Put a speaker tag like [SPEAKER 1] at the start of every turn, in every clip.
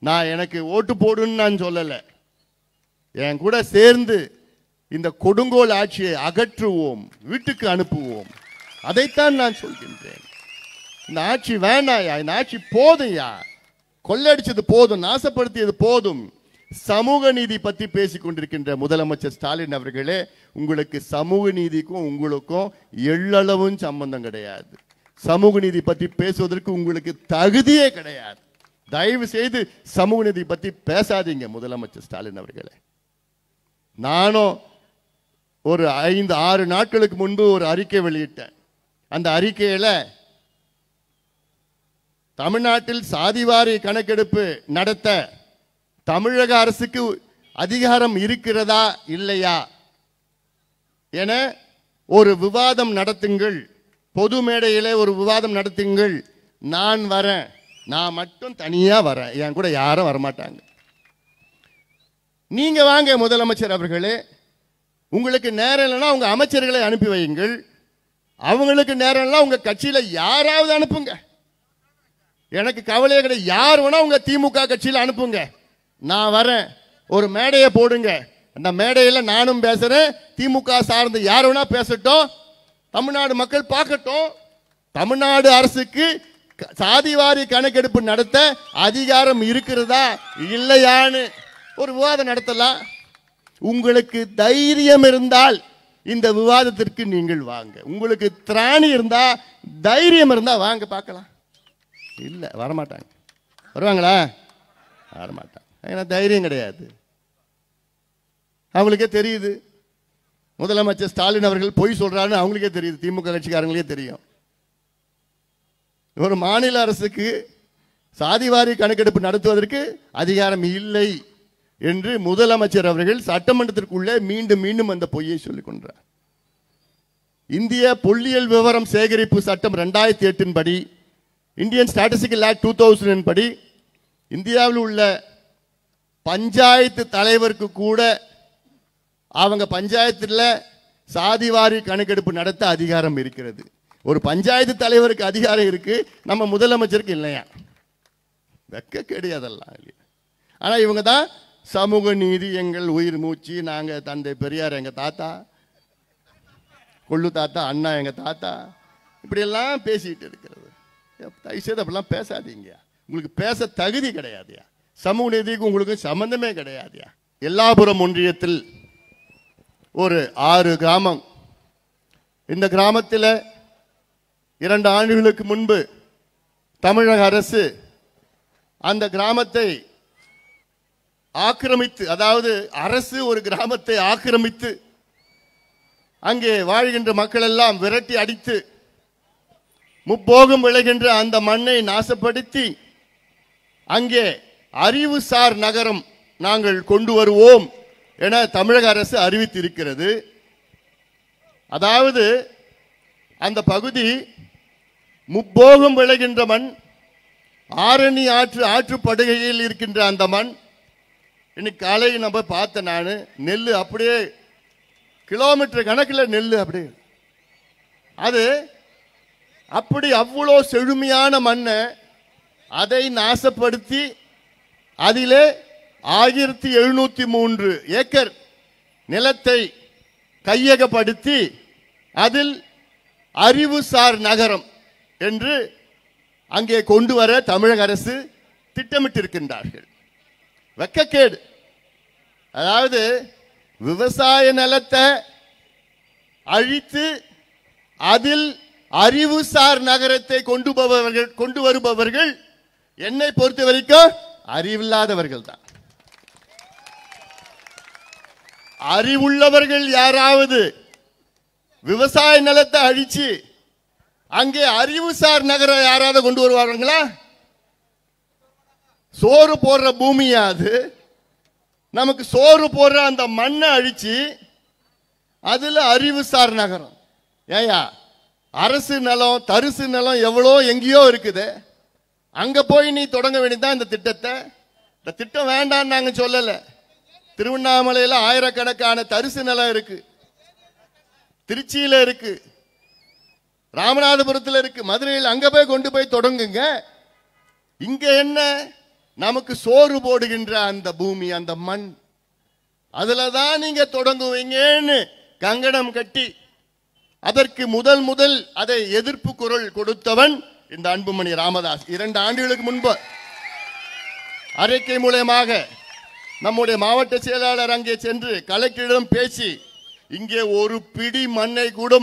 [SPEAKER 1] நான் எனக்கு ஓட்டு போடுன்னு நான் சொல்லலை. என் கூட சேர்ந்து இந்த கொடுங்கோல் ஆட்சியை அகற்றுவோம், வீட்டுக்கு அனுப்புவோம். அதைத்தான் நான் சொல்கின்றேன். இந்த ஆட்சி வேண்டாயா, இந்த ஆட்சி போதும்யா. கொள்ளடிச்சது போதும், நாசப்படுத்தியது போதும். சமூக நீதி பற்றி பேசிக் கொண்டிருக்கின்ற முதலமைச்சர் ஸ்டாலின் அவர்களே, உங்களுக்கு சமூக நீதிக்கும் உங்களுக்கும் எள்ளளவும் சம்பந்தம் கிடையாது. சமூக நீதி பற்றி பேசுவதற்கு உங்களுக்கு தகுதியே கிடையாது. தயவு செய்து சமூக நீதி பற்றி பேசாதீங்க முதலமைச்சர் ஸ்டாலின் அவர்களே. நானும் ஒரு 5-6 நாட்களுக்கு முன்பு ஒரு அறிக்கை வெளியிட்டேன். அந்த அறிக்கையில தமிழ்நாட்டில் சாதிவாரி கணக்கெடுப்பு நடத்த தமிழக அரசுக்கு அதிகாரம் இருக்கிறதா இல்லையா என ஒரு விவாதம் நடத்துங்கள், பொது மேடையிலே ஒரு விவாதம் நடத்துங்கள். நான் வரேன், நான் மட்டும் தனியா வரேன், என் கூட யாரும் வரமாட்டாங்க. நீங்க வாங்க முதலமைச்சர் அவர்களே. உங்களுக்கு நேரம் இல்லைன்னா உங்க அமைச்சர்களை அனுப்பி வையுங்கள். அவங்களுக்கு நேரம் இல்லைன்னா உங்க கட்சியில யாராவது அனுப்புங்க, எனக்கு கவலையே கிடையாது. யார் வேணா உங்க திமுக கட்சியில் அனுப்புங்க, நான் வரேன். ஒரு மேடையை போடுங்க, அந்த மேடையில் நானும் பேசுறேன், திமுக சார்ந்து யார் வேணா பேசட்டும், தமிழ்நாடு மக்கள் பார்க்கட்டும். தமிழ்நாடு அரசுக்கு சாதிவாரி கணக்கெடுப்பு நடத்த அதிகாரம் இருக்கிறதா இல்லையான்னு ஒரு விவாதம் நடத்தலாம். உங்களுக்கு தைரியம் இருந்தால் இந்த விவாதத்திற்கு நீங்கள் வாங்க. உங்களுக்கு திராணி இருந்தா, தைரியம் இருந்தா வாங்க பார்க்கலாம். இல்லை, வரமாட்டாங்க. வருவாங்களா? வரமாட்டாங்க. ஏன்னா தைரியம் கிடையாது. அவங்களுக்கே தெரியுது முதலமைச்சர் ஸ்டாலின் அவர்கள் பொய் சொல்றாருன்னு அவங்களுக்கே தெரியுது, திமுக கட்சிக்காரங்களுக்கே தெரியும். ஒரு மாநில அரசுக்கு சாதிவாரி கணக்கெடுப்பு நடத்துவதற்கு அதிகாரம் இல்லை என்று முதலமைச்சர் அவர்கள் சட்டமன்றத்திற்குள்ளே மீண்டும் மீண்டும் அந்த பொய்யை சொல்லிக் கொண்டார். இந்திய புள்ளியியல் விவரம் சேகரிப்பு சட்டம் 2008 படி, இந்தியன் ஸ்டாட்டிஸ்டிக்கல் ஆக்ட் 2000 படி, இந்தியாவில் உள்ள பஞ்சாயத்து தலைவருக்கு கூட அவங்க பஞ்சாயத்தில் சாதிவாரி கணக்கெடுப்பு நடத்த அதிகாரம் இருக்கிறது. ஒரு பஞ்சாயத்து தலைவருக்கு அதிகாரம் இருக்கு, நம்ம முதலமைச்சருக்கு இல்லையா? வெக்க கிடையாதெல்லாம் இல்லையா? ஆனா இவங்க தான் சமூக நீதி எங்கள் உயிர் மூச்சு, நாங்க தந்தை பெரியார் எங்க தாத்தா, கொள்ளு தாத்தா, அண்ணா எங்க தாத்தா, இப்படியெல்லாம் பேசிட்டு இருக்கிறது. தயவுசெய்து அப்படிலாம் பேசாதீங்க. உங்களுக்கு பேச தகுதி கிடையாதுயா. சமூக நீதிக்கு உங்களுக்கு சம்பந்தமே கிடையாதுயா. எல்லாபுரம் ஒன்றியத்தில் ஒரு 6 கிராமம். இந்த கிராமத்தில் 2 ஆண்டுகளுக்கு முன்பு தமிழக அரசு அந்த கிராமத்தை ஆக்கிரமித்து, அதாவது அரசு ஒரு கிராமத்தை ஆக்கிரமித்து அங்கே வாழ்கின்ற மக்கள் எல்லாம் விரட்டி அடித்து முப்போகம் விளைகின்ற அந்த மண்ணை நாசப்படுத்தி அங்கே அறிவுசார் நகரம் நாங்கள் கொண்டு வருவோம் என தமிழக அரசு அறிவித்திருக்கிறது. அதாவது அந்த பகுதி முப்போகம் விளைகின்ற மண், ஆரணி ஆற்றுப்படுகையில் இருக்கின்ற அந்த மண். இன்னைக்கு காலை நம்ம பார்த்த நான் நெல் அப்படியே கிலோமீட்டர் கணக்கில் நெல் அப்படியே, அது அப்படி அவ்வளோ செழுமையான மண்ணை அதை நாசப்படுத்தி அதிலே 1703 ஏக்கர் நிலத்தை கையகப்படுத்தி அதில் அறிவுசார் நகரம் என்று அங்கே கொண்டு வர தமிழக அரசு திட்டமிட்டிருக்கின்றார்கள். வெக்கக்கேடு. அதாவது விவசாய நிலத்தை அழித்து அதில் அறிவுசார் நகரத்தை கொண்டு வருபவர்கள் என்னை பொறுத்த வரைக்கும் அறிவில்லாதவர்கள் தான். அறிவுள்ளவர்கள் யாராவது விவசாய நிலத்தை அழிச்சு அங்கே அறிவுசார் நகரம் யாராவது கொண்டு வருவார்களா? சோறு போடுற பூமியாது, நமக்கு சோறு போடுற அந்த மண்ணை அழிச்சு அதுல அறிவுசார் நகரம். ஏயா, அரசு நிலம் தரிசு நிலம் எவ்வளோ எங்கேயோ இருக்குது, அங்க போய் நீ தொடங்க வேண்டியதான் இந்த திட்டத்தை. இந்த திட்டம் வேண்டான்னு நாங்க சொல்லல. திருவண்ணாமலையில ஆயிரக்கணக்கான தரிசு நிலம் இருக்கு, திருச்சியில இருக்கு, ராமநாதபுரத்தில் இருக்கு, மதுரையில், அங்க போய் கொண்டு போய் தொடங்குங்க. இங்க என்ன நமக்கு சோறு போடுகின்ற அந்த பூமி, அந்த மண், அதுலதான் நீங்க தொடங்குவீங்கன்னு கங்கணம் கட்டி அதற்கு முதல் அதை எதிர்ப்பு குரல் கொடுத்தவன் இந்த அன்புமணி ராமதாஸ். 2 ஆண்டுகளுக்கு முன்பு அறிக்கை மூலமாக நம்முடைய மாவட்ட செயலாளர் அங்கே சென்று கலெக்டரிடம் பேசி, இங்கே ஒரு பிடி மண்ணை கூட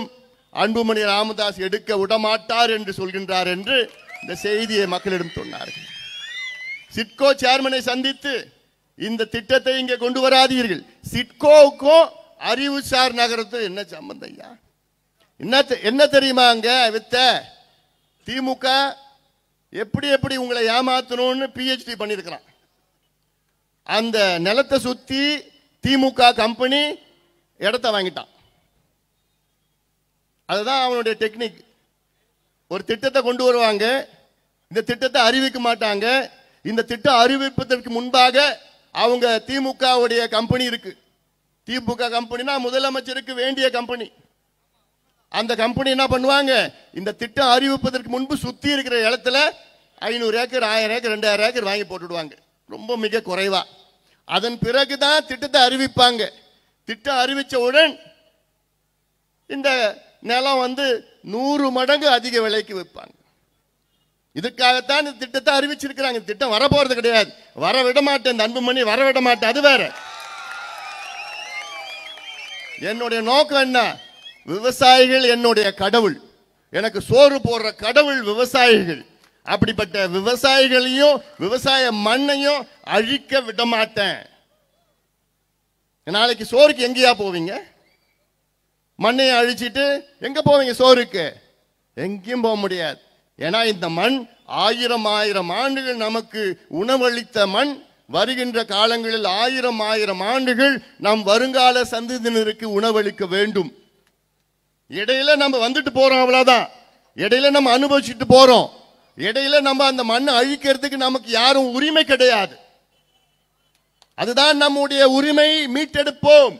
[SPEAKER 1] அன்புமணி ராமதாஸ் எடுக்க விடமாட்டார் என்று சொல்கின்றார் என்று இந்த செய்தியை மக்களிடம் சொன்னார்கள். சிட்கோ சேர்மனை சந்தித்து இந்த திட்டத்தை இங்கே கொண்டு வராதீர்கள், சிட்கோவுக்கும் அறிவுசார் நகரத்துக்கும் என்ன சம்பந்தம் ஐயா? என்ன தெரியுமா? அங்க வித்த திமுக எப்படி உங்களை ஏமாத்தணும்னு PhD பண்ணிருக்கிறான். அந்த நிலத்தை சுத்தி திமுக கம்பெனி இடத்தை வாங்கிட்டான். அதுதான் அவனுடைய டெக்னிக். ஒரு திட்டத்தை கொண்டு வருவாங்க, இந்த திட்டத்தை அறிவிக்க மாட்டாங்க. இந்த திட்டம் அறிவிப்பதற்கு முன்பாக அவங்க திமுகவுடைய கம்பெனி இருக்கு. திமுக கம்பெனினா முதலமைச்சருக்கு வேண்டிய கம்பெனி. அந்த கம்பெனி என்ன பண்ணுவாங்க, இந்த திட்டம் அறிவிப்பதற்கு முன்பு சுத்தி இருக்கிற இடத்துல 500 ஏக்கர் 1000 ஏக்கர் 2000 ஏக்கர் வாங்கி போட்டுடுவாங்க, ரொம்ப மிக குறைவா. அதன் பிறகுதான் திட்டத்தை அறிவிப்பாங்க. திட்டம் அறிவிச்சவுடன் இந்த நிலம் 100 மடங்கு அதிக விலைக்கு விற்பாங்க. இதுக்காகத்தான் இந்த திட்டத்தை அறிவிச்சிருக்கிறாங்க. திட்டம் வரப்போறது கிடையாது, வர விட மாட்டேன், இந்த அன்புமணி வர விட மாட்டேன், அது வேற. என்னுடைய நோக்கம் என்ன? விவசாயிகள் என்னுடைய கடவுள், எனக்கு சோறு போடுற கடவுள் விவசாயிகள். அப்படிப்பட்ட விவசாயிகளையும் விவசாய மண்ணையும் அழிக்க விட மாட்டேன். நாளைக்கு சோறுக்கு எங்கேயா போவீங்க? மண்ணையை அழிச்சிட்டு எங்க போவீங்க சோறுக்கு? எங்கேயும் போக முடியாது. ஏன்னா இந்த மண் 1000 ஆண்டுகள் நமக்கு உணவளித்த மண். வருகின்ற காலங்களில் 1000 ஆண்டுகள் நம் வருங்கால சந்ததியினருக்கு உணவளிக்க வேண்டும். இடையில நம்ம வந்துட்டு போறோம், அவ்வளவுதான். இடையில நம்ம அனுபவிச்சுட்டு போறோம். இடையில நம்ம அந்த மண்ணை அழிக்கிறதுக்கு நமக்கு யாரும் உரிமை கிடையாது. அதுதான் நம்முடைய உரிமை. மீட்டெடுப்போம்,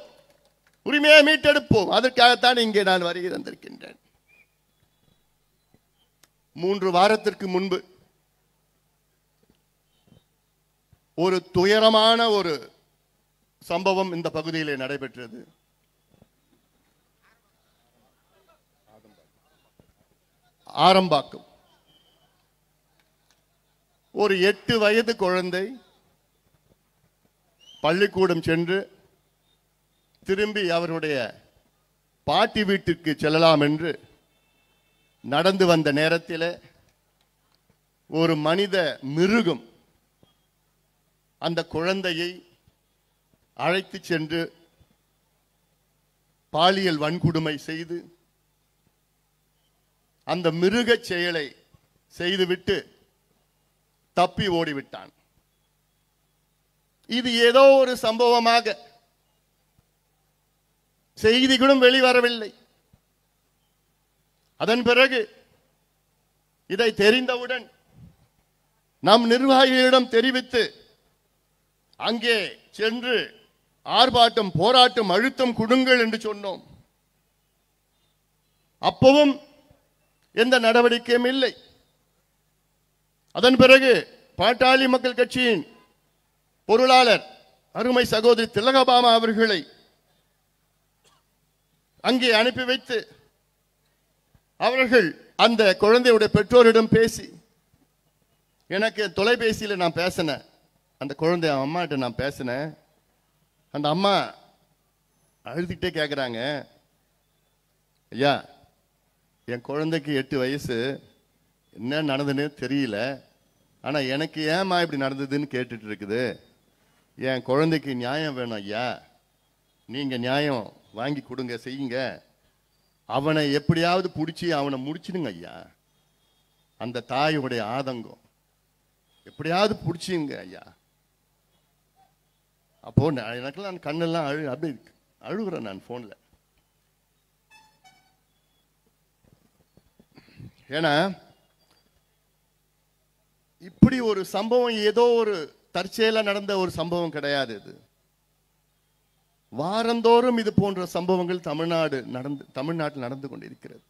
[SPEAKER 1] உரிமையை மீட்டெடுப்போம். அதற்காகத்தான் இங்கே நான் வருகை தந்திருக்கின்றேன். 3 வாரத்திற்கு முன்பு ஒரு துயரமான ஒரு சம்பவம் இந்த பகுதியிலே நடைபெற்றது. ஆரம்பாக்கம் ஒரு 8 வயது குழந்தை பள்ளிக்கூடம் சென்று திரும்பி அவருடைய பாட்டி வீட்டுக்கு செல்லலாம் என்று நடந்து வந்த நேரத்தில் ஒரு மனித மிருகம் அந்த குழந்தையை அழைத்து சென்று பாலியல் வன்கொடுமை செய்து அந்த மிருக செயலை செய்துவிட்டு தப்பி ஓடிவிட்டான். இது ஏதோ ஒரு சம்பவமாக செய்திகளும் வெளிவரவில்லை. அதன் பிறகு இதை தெரிந்தவுடன் நம் நிர்வாகிகளிடம் தெரிவித்து அங்கே சென்று ஆர்ப்பாட்டம், போராட்டம், அழுத்தம் கொடுங்கள் என்று சொன்னோம். அப்பவும் எந்த நடவடிக்கையும் இல்லை. அதன் பிறகு பாட்டாளி மக்கள் கட்சியின் பொருளாளர் அருமை சகோதரி திலகபாமா அவர்களை அங்கே அனுப்பி வைத்து அவர்கள் அந்த குழந்தையுடைய பெற்றோரிடம் பேசி, எனக்கு தொலைபேசியில் நான் பேசினேன், அந்த குழந்தை அம்மாட்ட நான் பேசினேன். அந்த அம்மா அழுதுகிட்டே கேட்குறாங்க, ஐயா என் குழந்தைக்கு 8 வயசு, என்ன நடந்ததுன்னு தெரியல, ஆனால் எனக்கு ஏம்மா இப்படி நடந்ததுன்னு கேட்டுட்டு இருக்குது. என் குழந்தைக்கு நியாயம் வேணும் ஐயா, நீங்கள் நியாயம் வாங்கி கொடுங்க, செய்யுங்க. அவனை எப்படியாவது பிடிச்சி அவனை முடிச்சிடுங்க ஐயா. அந்த தாயுடைய ஆதங்கம், எப்படியாவது பிடிச்சிங்க ஐயா. அப்போ எனக்கெல்லாம் கண்ணெல்லாம் அப்படி அழுகுறேன் நான் போன்ல. ஏன்னா இப்படி ஒரு சம்பவம் ஏதோ ஒரு தற்செயலா நடந்த ஒரு சம்பவம் கிடையாது. இது வாரந்தோறும் இது போன்ற சம்பவங்கள் தமிழ்நாட்டில் நடந்து கொண்டிருக்கிறது.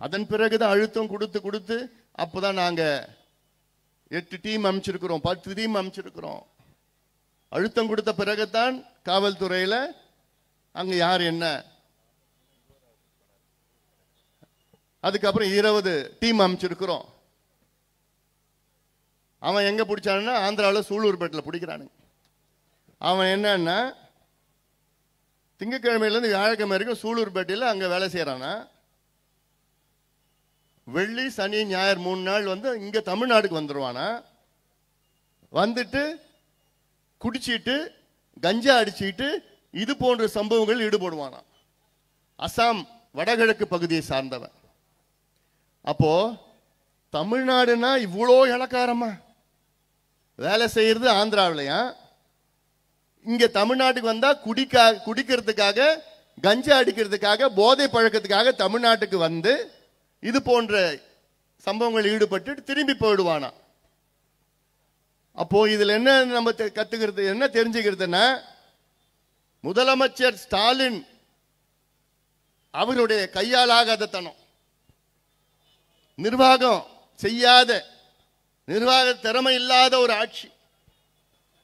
[SPEAKER 1] அதன் பிறகுதான் அழுத்தம் கொடுத்து அப்பதான் நாங்க 8 டீம் அமைச்சிருக்கிறோம், 10 டீம் அமைச்சிருக்கிறோம். அழுத்தம் கொடுத்த பிறகுதான் காவல்துறையில அங்க யார் என்ன. அதுக்கப்புறம் 20 டீம் அமைச்சிருக்கிறோம். அவன் எங்க பிடிச்சான்னா ஆந்திராவில் சூலூர்பேட்டில் பிடிக்கிறானுங்க. அவன் என்னன்னா திங்கக்கிழமையிலேருந்து வியாழக்கிழமை வரைக்கும் சூலூர்பேட்டையில் அங்கே வேலை செய்கிறானா. வெள்ளி சனி ஞாயிறு 3 நாள் வந்து இங்கே தமிழ்நாடுக்கு வந்துடுவானா. வந்துட்டு குடிச்சிட்டு கஞ்சா அடிச்சுட்டு இது போன்ற சம்பவங்கள் ஈடுபடுவானா. அசாம் வடகிழக்கு பகுதியை சார்ந்தவன். அப்போ தமிழ்நாடுனா இவ்வளோ இலக்காரமா வேலை செய்யறது ஆந்திராவிலையா. இங்க தமிழ்நாட்டுக்கு வந்தா குடிக்கிறதுக்காக கஞ்சா அடிக்கிறதுக்காக போதை பழக்கத்துக்காக தமிழ்நாட்டுக்கு வந்து இது போன்ற சம்பவங்கள் ஈடுபட்டு திரும்பி போயிடுவானா. அப்போ இதுல என்ன நம்ம கத்துக்கிறது, என்ன தெரிஞ்சுக்கிறதுன்னா, முதலமைச்சர் ஸ்டாலின் அவருடைய கையாலாகாத தனம், நிர்வாகம் செய்யாத, நிர்வாக திறமை இல்லாத ஒரு ஆட்சி,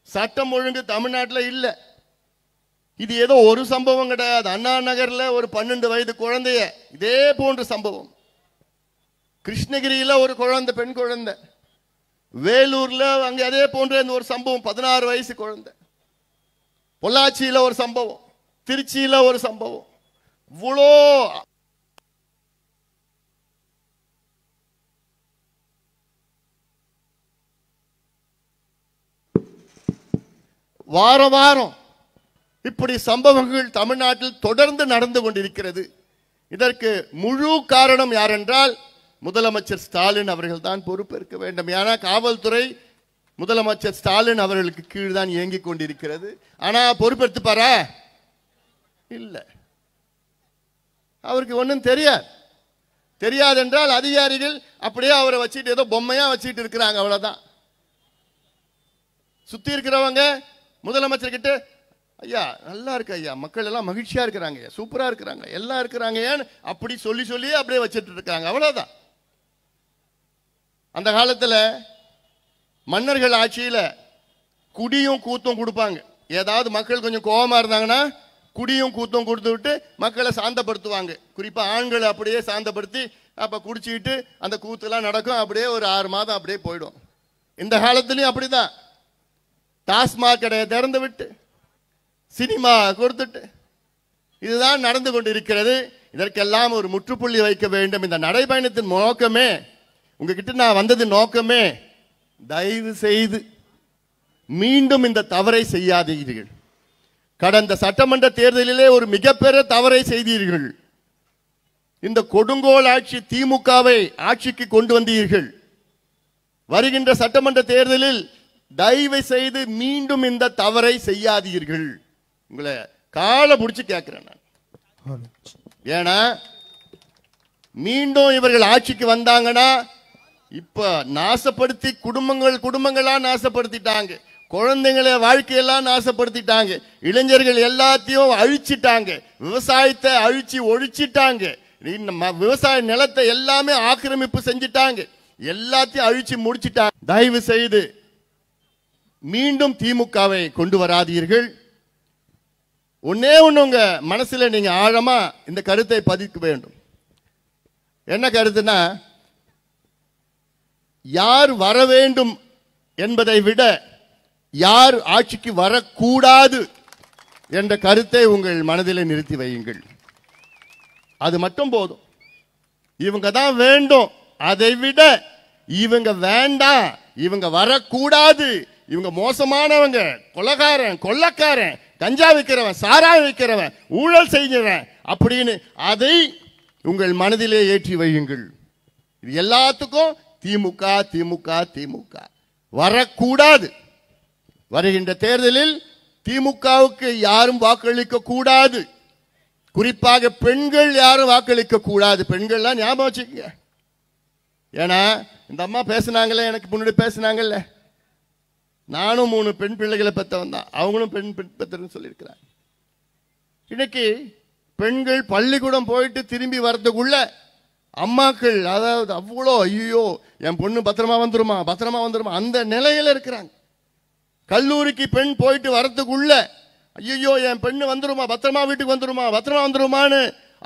[SPEAKER 1] சட்டம் ஒழுங்கு தமிழ்நாட்டில் இல்லை. இது ஏதோ ஒரு சம்பவம் கிடையாது. அண்ணா நகர்ல ஒரு 12 வயது குழந்தைய இதே போன்ற சம்பவம், கிருஷ்ணகிரியில ஒரு குழந்தை, பெண் குழந்தை, வேலூர்ல அங்க அதே போன்ற ஒரு சம்பவம் 16 வயசு குழந்தை, பொள்ளாச்சியில ஒரு சம்பவம், திருச்சியில ஒரு சம்பவம். இவ்வளோ வாரம் வாரம் இப்படி சம்பவங்கள் தமிழ்நாட்டில் தொடர்ந்து நடந்து கொண்டிருக்கிறது. இதற்கு முழு காரணம் யார் என்றால் முதலமைச்சர் ஸ்டாலின் அவர்கள் தான் பொறுப்பேற்க வேண்டும். ஏன்னா காவல்துறை முதலமைச்சர் ஸ்டாலின் அவர்களுக்கு கீழ் தான் இயங்கிக் கொண்டிருக்கிறது. ஆனா பொறுப்பெடுத்துப்பாரா? இல்லை, அவருக்கு ஒன்றும் தெரியாது. தெரியாது என்றால் அதிகாரிகள் அப்படியே அவரை வச்சுட்டு ஏதோ பொம்மையா வச்சுட்டு இருக்கிறாங்க, அவ்வளவுதான். சுத்தி இருக்கிறவங்க முதலமைச்சர் கிட்ட, ஐயா நல்லா இருக்கு ஐயா, மக்கள் எல்லாம் மகிழ்ச்சியா இருக்கிறாங்க, சூப்பரா இருக்கிறாங்க, எல்லாம் இருக்கிறாங்க, அப்படி சொல்லி சொல்லியே அப்படியே வச்சுட்டு இருக்காங்க, அவ்வளவுதான். அந்த காலத்துல மன்னர்கள் ஆட்சியில குடியும் கூத்தும் கொடுப்பாங்க. ஏதாவது மக்கள் கொஞ்சம் கோபமா இருந்தாங்கன்னா குடியும் கூத்தும் கொடுத்து விட்டு மக்களை சாந்தப்படுத்துவாங்க. குறிப்பா ஆண்களை அப்படியே சாந்தப்படுத்தி அப்ப குடிச்சுக்கிட்டு அந்த கூத்துலாம் நடக்கும். அப்படியே ஒரு 6 மாதம் அப்படியே போயிடும். இந்த காலத்திலையும் அப்படிதான். டாஸ்மாக் கடையை திறந்து விட்டு சினிமா கொடுத்துட்டு இதுதான் நடந்து கொண்டிருக்கிறது. இதற்கெல்லாம் ஒரு முற்றுப்புள்ளி வைக்க வேண்டும். இந்த நடைபயணத்தின் நோக்கமே, உங்ககிட்ட நான் வந்தது நோக்கமே, தயவு செய்து மீண்டும் இந்த தவறை செய்யாதீர்கள். கடந்த சட்டமன்ற தேர்தலிலே ஒரு மிகப்பெரிய தவறை செய்தீர்கள். இந்த கொடுங்கோல் ஆட்சி திமுகவை ஆட்சிக்கு கொண்டு வந்தீர்கள். வருகின்ற சட்டமன்ற தேர்தலில் தயவு செய்து மீண்டும் இந்த தவறை செய்யாதீர்கள். உங்களை காலை பிடிச்சு கேட்கிறேன் நான். ஏன்னா மீண்டும் இவர்கள் ஆட்சிக்கு வந்தாங்கன்னா இப்ப நாசப்படுத்தி குடும்பங்களா நாசப்படுத்திட்டாங்க, குழந்தைங்களை வாழ்க்கையெல்லாம் நாசப்படுத்திட்டாங்க, இளைஞர்கள் எல்லாத்தையும் அழிச்சிட்டாங்க, விவசாயத்தை அழிச்சு ஒழிச்சிட்டாங்க, விவசாய நிலத்தை எல்லாமே ஆக்கிரமிப்பு செஞ்சிட்டாங்க, எல்லாத்தையும் அழிச்சு முடிச்சிட்டாங்க. தயவு செய்து மீண்டும் திமுகவை கொண்டு வராதீர்கள். ஒன்னே ஒண்ணு உங்க மனசுல நீங்க ஆழமா இந்த கருத்தை பதிக்க வேண்டும். என்ன கருத்துனா, யார் வர வேண்டும் என்பதை விட யார் ஆட்சிக்கு வரக்கூடாது என்ற கருத்தை உங்கள் மனதில் நிறுத்தி வையுங்கள். அது மட்டும் போதும். இவங்க தான் வேண்டும், அதை விட இவங்க வேண்டாம், இவங்க வரக்கூடாது, இவங்க மோசமானவங்க, கொலைகாரன், கொள்ளக்காரன், கஞ்சா விற்கிறவன், சாராயம் விற்கிறவன், ஊழல் செய்கிறவன் அப்படின்னு அதை உங்கள் மனதிலே ஏற்றி வையுங்கள். இது எல்லாத்துக்கும் திமுக திமுக திமுக வரக்கூடாது. வருகின்ற தேர்தலில் திமுகவுக்கு யாரும் வாக்களிக்க கூடாது. குறிப்பாக பெண்கள் யாரும் வாக்களிக்க கூடாது. பெண்கள்லாம் ஞாபகம் வச்சுக்கங்க. ஏன்னா இந்த அம்மா பேசினாங்களே, எனக்கு முன்னாடி பேசினாங்கல்ல, நானும் 3 பெண் பிள்ளைகளை பெற்றவன் தான், அவங்களும் பெண் பெற்றன்னு சொல்லியிருக்கிறாங்க. இன்னைக்கு பெண்கள் பள்ளிக்கூடம் போயிட்டு திரும்பி வர்றதுக்குள்ள அம்மாக்கள் அதாவது அவ்வளோ ஐயோ என் பொண்ணு பத்திரமா வந்துருமா பத்திரமா வந்துருமா அந்த நிலையில இருக்கிறாங்க. கல்லூரிக்கு பெண் போயிட்டு வரத்துக்குள்ள ஐயோ என் பெண்ணு வந்துருமா பத்திரமா வீட்டுக்கு வந்துருமா பத்திரமா வந்துருமான்னு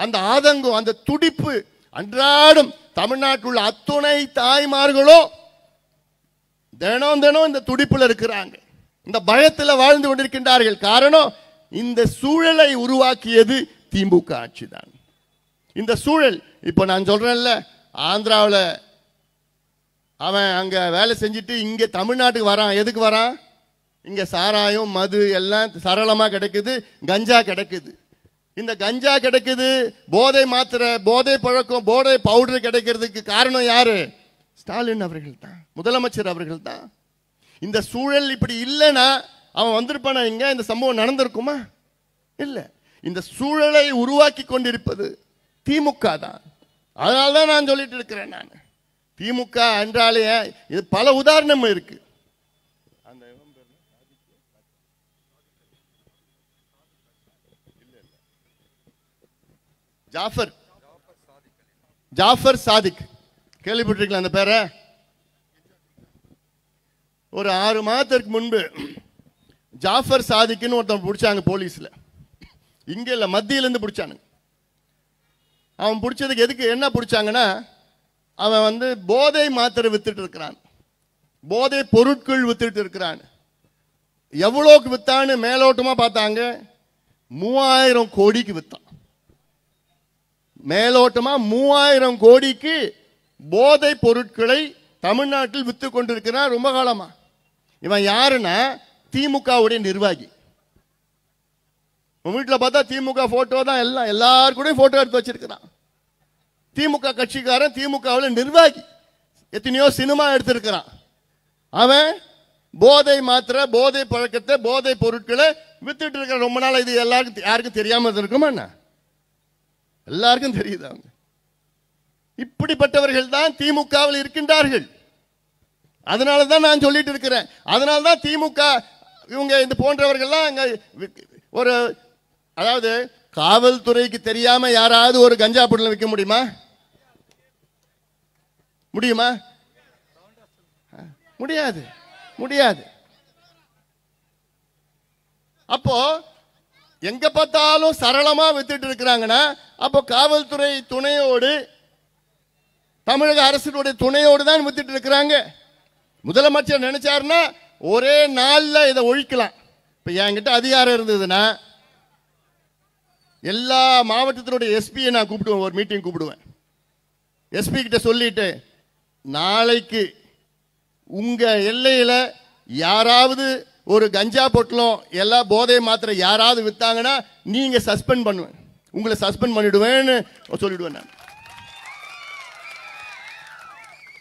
[SPEAKER 1] அந்த ஆதங்கம் அந்த துடிப்பு அன்றாடம் தமிழ்நாட்டில் உள்ள அத்துணை தாய்மார்களும் தினம் தினம் இந்த துடிப்புல இருக்கிறாங்க. இந்த பயத்தில் வாழ்ந்து கொண்டிருக்கின்றார்கள். காரணம் இந்த சூழலை உருவாக்கியது திமுக ஆட்சி தான். இந்த சூழல் இப்ப நான் சொல்றேன்ல, ஆந்திராவில் அவன் அங்க வேலை செஞ்சுட்டு இங்க தமிழ்நாட்டுக்கு வரான். எதுக்கு வரான்? இங்க சாராயம் மது எல்லாம் சரளமா கிடைக்குது, கஞ்சா கிடைக்குது. இந்த கஞ்சா கிடைக்குது, போதை மாத்திரை போதை பழக்கம் போதை பவுடர் கிடைக்கிறதுக்கு காரணம் யாரு? ஸ்டாலின் அவர்கள் தான், முதலமைச்சர் அவர்கள் தான். இந்த சூழல் இப்படி இல்லைன்னா அவன் வந்திருப்பானா? இங்க இந்த சம்பவம் நடந்திருக்குமா? இல்ல. இந்த சூழலை உருவாக்கி கொண்டிருப்பது திமுக தான். அதனால்தான் நான் சொல்லிட்டு இருக்கிறேன். நான் திமுக என்றாலே இது பல உதாரணம் இருக்கு. ஜாஃபர் சாதிக் கேள்விப்பட்டிருக்கலாம் அந்த பேரை? ஒரு 6 மாதத்திற்கு முன்பு ஜாஃபர் சாதிக்னு ஒருத்தன் பிடிச்சாங்க போலீஸ்ல. இங்க இல்ல, மத்தியில இருந்து பிடிச்சானுங்க. அவன் பிடிச்சதுக்கு எதுக்கு என்ன பிடிச்சாங்கன்னா, அவன் வந்து போதை மாத்திரை வித்துட்டு இருக்கிறான், போதை பொருட்கள் வித்துட்டு இருக்கிறான். எவ்வளோக்கு வித்தான்னு மேலோட்டமா பார்த்தாங்க, 3000 கோடிக்கு வித்தான். மேலோட்டமா 3000 கோடிக்கு போதை பொருட்களை தமிழ்நாட்டில் வித்து கொண்டிருக்கிறார் ரொம்ப காலமா. இவன் யாருன்னா திமுகவுடைய நிர்வாகி. வீட்டில் பார்த்தா திமுக போட்டோ தான், எல்லாம் எல்லாரும் கூட போட்டோ எடுத்து வச்சிருக்கிறான். திமுக கட்சிக்காரன், திமுகவில் நிர்வாகி, எத்தனையோ சினிமா எடுத்திருக்கிறான். அவன் போதை மாத்திரை போதை பழக்கத்தை போதை பொருட்களை வித்துட்டு இருக்கிற ரொம்ப நாள். இது எல்லாருக்கும் யாருக்கும் தெரியாம இருக்குமா? என்ன எல்லாருக்கும் தெரியுது. அவங்க இப்படிப்பட்டவர்கள் தான் திமுகவில் இருக்கின்றார்கள். அதனால தான் நான் சொல்லிட்டு இருக்கிறேன். அதனால தான் திமுக இவங்க இந்த போன்றவர்கள்லாம் ஒரு, அதாவது காவல்துறைக்கு தெரியாம யாராவது ஒரு கஞ்சா பொருள் விற்க முடியுமா? முடியுமா? முடியாது, முடியாது. அப்போ எங்க பார்த்தாலும் சரளமா வித்துட்டு இருக்கிறாங்கன்னா, அப்போ காவல்துறை துணையோடு தமிழக அரசுடைய துணையோடு தான் வித்துட்டு இருக்கிறாங்க. முதலமைச்சர் நினைச்சாருன்னா ஒரே நாள்ல இதை ஒழிக்கலாம். இப்ப என்கிட்ட அதிகாரம் இருந்ததுன்னா எல்லா மாவட்டத்தினுடைய எஸ்பியை நான் கூப்பிடுவேன், ஒரு மீட்டிங் கூப்பிடுவேன். எஸ்பி கிட்ட சொல்லிட்டு, நாளைக்கு உங்க எல்லையில யாராவது ஒரு கஞ்சா பொட்டலம் எல்லா போதை மாத்திரை யாராவது வித்தாங்கன்னா நீங்க சஸ்பெண்ட் பண்ணுவேன், உங்களை சஸ்பெண்ட் பண்ணிடுவேன்னு சொல்லிடுவேன் நான்.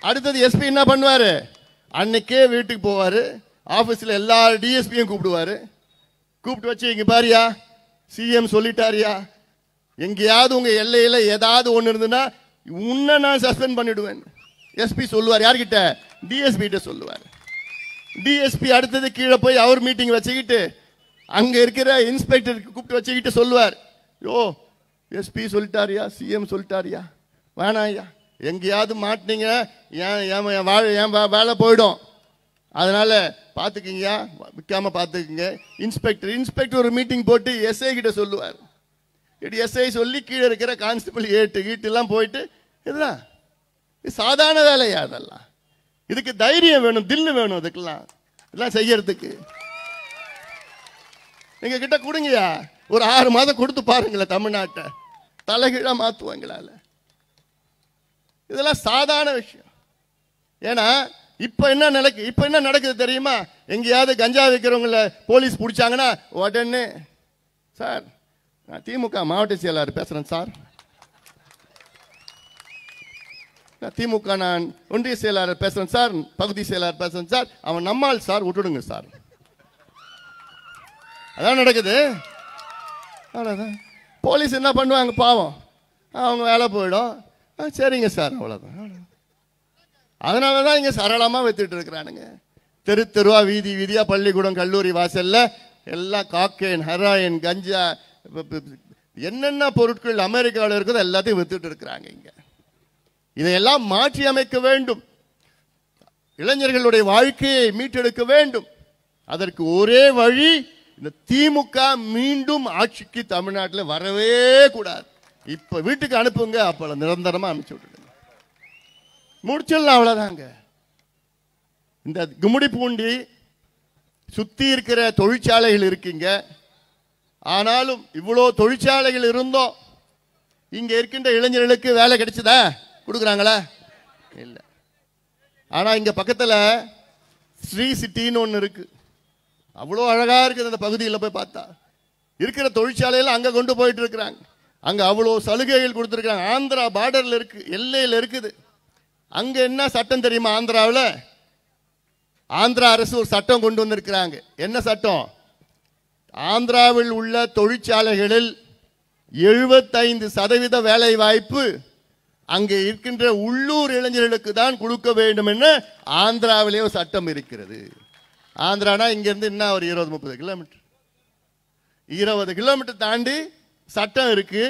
[SPEAKER 1] அடுத்தது எஸ்பி என்ன பண்ணுவாரு? அன்னைக்கே வீட்டுக்கு போவாரு, ஆபீஸ்ல எல்லா டிஎஸ்பியும் கூப்பிடுவாரு. கூப்பிட்டு வச்சு, இங்க பாரியா சிஎம் சொல்லிட்டாரியா, எங்கேயாவது உங்க எல்லையில ஏதாவது ஒண்ணு இருந்ததுன்னா உன்னை நான் சஸ்பெண்ட் பண்ணிடுவேன். எஸ்பி சொல்லுவார். யார்கிட்ட? டிஎஸ்பி கிட்ட சொல்லுவார். டிஎஸ்பி அடுத்தது கீழே போய் அவர் மீட்டிங் வச்சுக்கிட்டு அங்க இருக்கிற இன்ஸ்பெக்டர் கூப்பிட்டு வச்சுக்கிட்டு சொல்லுவார், யோ எஸ்பி சொல்லிட்டாரியா, சிஎம் சொல்லிட்டாரியா, வேணாம் ஐயா, எங்கேயாவது மாட்டினீங்க என் வேலை போயிடும், அதனால பார்த்துக்கிங்க, விற்காம பார்த்துக்குங்க. இன்ஸ்பெக்டர் ஒரு மீட்டிங் போட்டு எஸ்ஐ கிட்ட சொல்லுவார். எஸ்ஐ சொல்லி கீழே இருக்கிற கான்ஸ்டபிள் வீட்டெல்லாம் போயிட்டு, இதுதான் சாதாரண வேலையா? அதெல்லாம் இதுக்கு தைரியம் வேணும், தில்லு வேணும், இதுக்கெல்லாம் இதெல்லாம் செய்யறதுக்கு. நீங்க கிட்ட கொடுங்கயா, ஒரு 6 மாதம் கொடுத்து பாருங்களேன், தமிழ்நாட்டை தலைகீழா மாத்துவாங்களால. இதெல்லாம் சாதாரண விஷயம். ஏன்னா இப்ப என்ன நடக்குது தெரியுமா? எங்கேயாவது கஞ்சா விற்கிறவங்கள போலீஸ் பிடிச்சாங்கன்னா உடனே, சார் நான் திமுக மாவட்ட செயலாளர் பேசுறேன் சார், திமுக நான் ஒன்றிய செயலாளர் பேசுறேன் சார், பகுதி செயலாளர் பேசுறேன் சார், அவன் நம்மால் சார், விட்டுடுங்க சார். அதான் நடக்குது. அவ்வளவுதான். போலீஸ் என்ன பண்ணுவாங்க பாவம், அவங்க வேலை போயிடும். சரிங்க சார், அவ்வளவுதான். அதனாலதான் இங்க சரளமா வித்துட்டு இருக்கிறானுங்க. தெரு தெருவா வீதி வீதியா பள்ளிக்கூடம் கல்லூரி வாசல்ல எல்லாம் காக்கேன் ஹெராயின் கஞ்சா என்னென்ன பொருட்கள் அமெரிக்காவில் இருக்குதோ எல்லாத்தையும் வித்துட்டு இருக்கிறாங்க. இங்க இதையெல்லாம் மாற்றி அமைக்க வேண்டும். இளைஞர்களுடைய வாழ்க்கையை மீட்டெடுக்க வேண்டும். அதற்கு ஒரே வழி, இந்த திமுக மீண்டும் ஆட்சிக்கு தமிழ்நாட்டில் வரவே கூடாது. இப்ப வீட்டுக்கு அனுப்புங்க, அப்ப நிரந்தரமா அனுப்பிச்சு விட்டுருங்க, முடிச்சிடலாம், அவ்வளவுதாங்க. இந்த கும்மிடிப்பூண்டி சுத்தி இருக்கிற தொழிற்சாலைகள் இருக்குங்க. ஆனாலும் இவ்வளோ தொழிற்சாலைகள் இருந்தோம் இங்க இருக்கின்ற இளைஞர்களுக்கு வேலை கிடைச்சதா? கொடுக்குறாங்களா? இல்ல. ஆனா இங்க பக்கத்துல ஸ்ரீ சிட்டின்னு ஒன்று இருக்கு. அவ்வளோ அழகா இருக்குது. அந்த பகுதியில் போய் பார்த்தா இருக்கிற தொழிற்சாலையில் அங்க கொண்டு போயிட்டு இருக்கிறாங்க. அங்க அவ்வளோ சலுகைகள் கொடுத்துருக்காங்க. ஆந்திரா பார்டர்ல இருக்கு, எல்லையில் இருக்குது. அங்க என்ன சட்டம் தெரியுமா? ஆந்திராவில் ஆந்திரா அரசு ஒரு சட்டம் கொண்டு வந்திருக்கிறாங்க. என்ன சட்டம்? ஆந்திராவில் உள்ள தொழிற்சாலைகளில் 75% வேலை வாய்ப்பு அங்கே இருக்கின்ற உள்ளூர் இளைஞர்களுக்கு தான் கொடுக்க வேண்டும் என்று ஆந்திராவிலே ஒரு சட்டம் இருக்கிறது. ஆந்திரானா இங்க இருந்து என்ன ஒரு 20-30 கிலோமீட்டர், 20 கிலோமீட்டர் தாண்டி சட்டம் இருக்கு.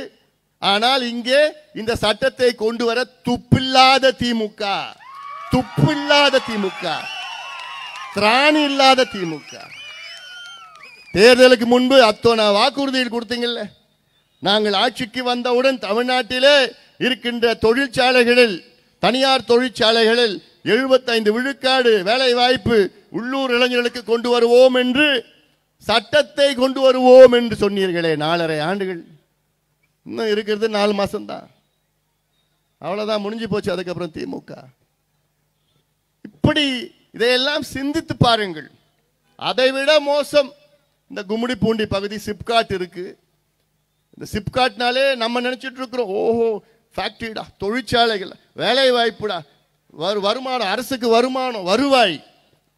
[SPEAKER 1] ஆனால் இங்கே இந்த சட்டத்தை கொண்டு வர துப்பில்லாத திமுக, துப்பில்லாத திமுக, திராணி இல்லாத திமுக. தேர்தலுக்கு முன்பு அத்தனை வாக்குறுதிகள் கொடுத்தீங்கல்ல. நாங்கள் ஆட்சிக்கு வந்தவுடன் தமிழ்நாட்டிலே இருக்கின்ற தொழிற்சாலைகளில், தனியார் தொழிற்சாலைகளில் 75 விழுக்காடு வேலை வாய்ப்பு உள்ளூர் இளைஞர்களுக்கு கொண்டு வருவோம் என்று சட்டத்தை கொண்டு வருவோம் என்று சொன்னீர்களே. 4.5 ஆண்டுகள், இன்னும் இருக்கிறது 4 மாசம் தான். அவ்வளவுதான், முடிஞ்சு போச்சு. அதுக்கப்புறம் திமுக இப்படி இதையெல்லாம் சிந்தித்து பாருங்கள். அதைவிட மோசம் இந்த கும்மிடிப்பூண்டி பகுதி சிப்காட் இருக்கு. இந்த சிப்காட்னாலே நம்ம நினைச்சிட்டு இருக்கிறோம், ஓஹோ ஃபேக்டரிடா, தொழிற்சாலைகள், வேலை வாய்ப்புடா, வருமானம், அரசுக்கு வருமானம், வருவாய்,